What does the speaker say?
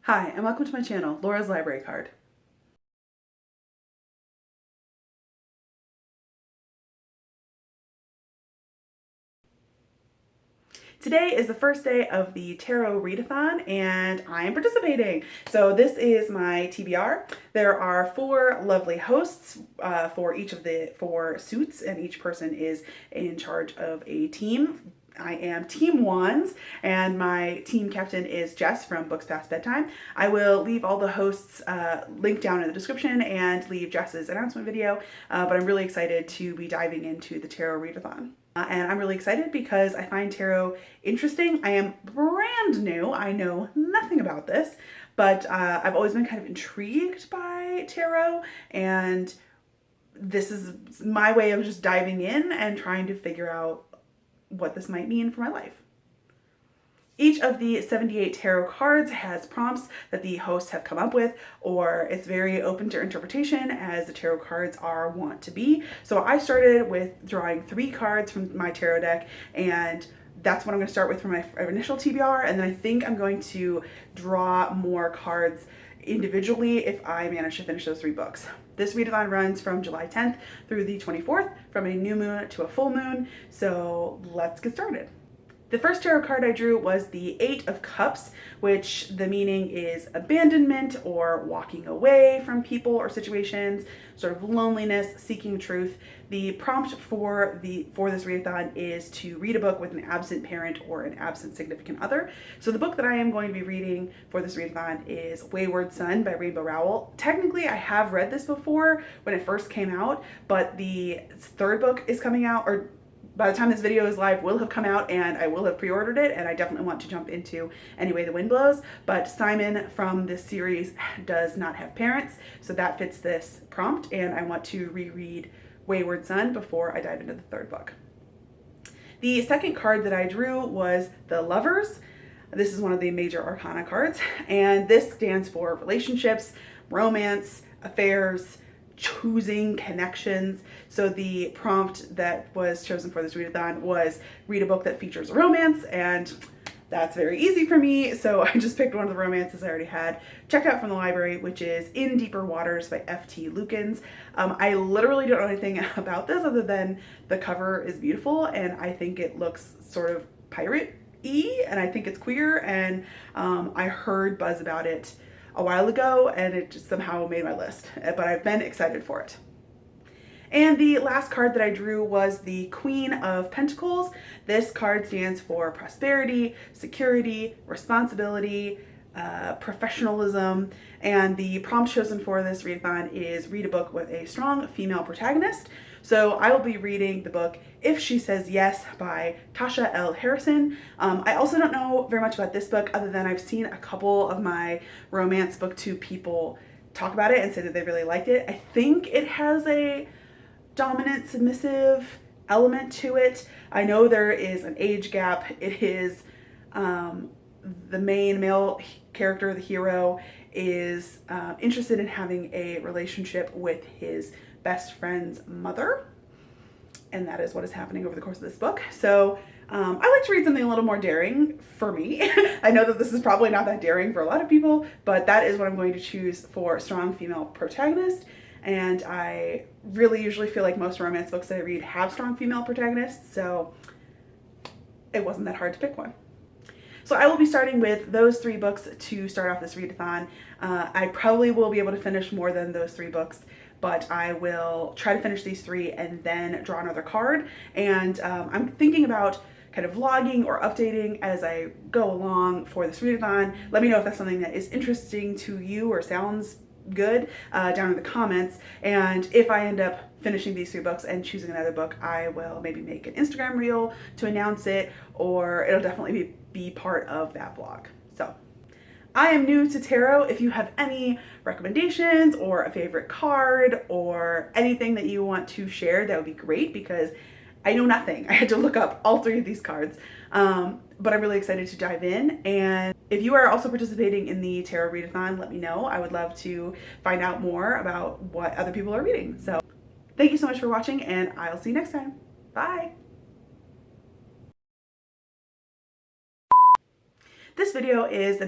Hi, and welcome to my channel, Laura's Library Card. Today is the first day of the Tarot Readathon, and I am participating. So this is my TBR. There are 4 lovely hosts for each of the 4 suits, and each person is in charge of a team. I am Team Wands, and my team captain is Jess from Books Past Bedtime. I will leave all the hosts linked down in the description and leave Jess's announcement video, but I'm really excited to be diving into the Tarot Readathon. And I'm really excited because I find tarot interesting. I am brand new. I know nothing about this, but I've always been kind of intrigued by tarot, and this is my way of just diving in and trying to figure out what this might mean for my life. Each of the 78 tarot cards has prompts that the hosts have come up with, or it's very open to interpretation as the tarot cards are wont to be. So I started with drawing 3 cards from my tarot deck, and that's what I'm going to start with for my initial TBR, and then I think I'm going to draw more cards individually if I manage to finish those 3 books. This readathon runs from July 10th through the 24th, from a new moon to a full moon, so let's get started. The first tarot card I drew was the 8 of Cups, which the meaning is abandonment or walking away from people or situations, sort of loneliness, seeking truth. The prompt for this readathon is to read a book with an absent parent or an absent significant other. So the book that I am going to be reading for this readathon is Wayward by Rowell. Technically, I have read this before when it first came out, but the 3rd book is coming out, or by the time this video is live, will have come out, and I will have pre-ordered it, and I definitely want to jump into Any Way the Wind Blows. But Simon from this series does not have parents, so that fits this prompt, and I want to reread Wayward before I dive into the 3rd book. The second card that I drew was the Lovers. This is one of the major arcana cards, and this stands for relationships, romance, affairs, choosing connections. So the prompt that was chosen for this readathon was read a book that features romance, and that's very easy for me, so I just picked one of the romances I already had checked out from the library, which is In Deeper Waters by F.T. Lukens. I literally don't know anything about this other than the cover is beautiful, and I think it looks sort of pirate-y, and I think it's queer, and I heard buzz about it a while ago, and it just somehow made my list, but I've been excited for it. And the last card that I drew was the Queen of Pentacles. This card stands for prosperity, security, responsibility, professionalism, and the prompt chosen for this readathon is read a book with a strong female protagonist. So I will be reading the book If She Says Yes by Tasha L. Harrison. I also don't know very much about this book other than I've seen a couple of my romance booktube people talk about it and say that they really liked it. I think it has a dominant submissive element to it. I know there is an age gap. It is the main male character, the hero, is interested in having a relationship with his best friend's mother, and that is what is happening over the course of this book. So I like to read something a little more daring for me. I know that this is probably not that daring for a lot of people, but that is what I'm going to choose for strong female protagonist. And I really usually feel like most romance books that I read have strong female protagonists, so it wasn't that hard to pick one. So I will be starting with those 3 books to start off this readathon. I probably will be able to finish more than those 3 books, but I will try to finish these 3 and then draw another card. And I'm thinking about kind of vlogging or updating as I go along for this readathon. Let me know if that's something that is interesting to you or sounds good down in the comments, and if I end up finishing these 3 books and choosing another book, I will maybe make an Instagram reel to announce it, or it'll definitely be part of that vlog. So I am new to tarot. If you have any recommendations or a favorite card or anything that you want to share, that would be great, because I know nothing. I had to look up all 3 of these cards, but I'm really excited to dive in. And if you are also participating in the Tarot Readathon, let me know. I would love to find out more about what other people are reading. So thank you so much for watching, and I'll see you next time. Bye. This video is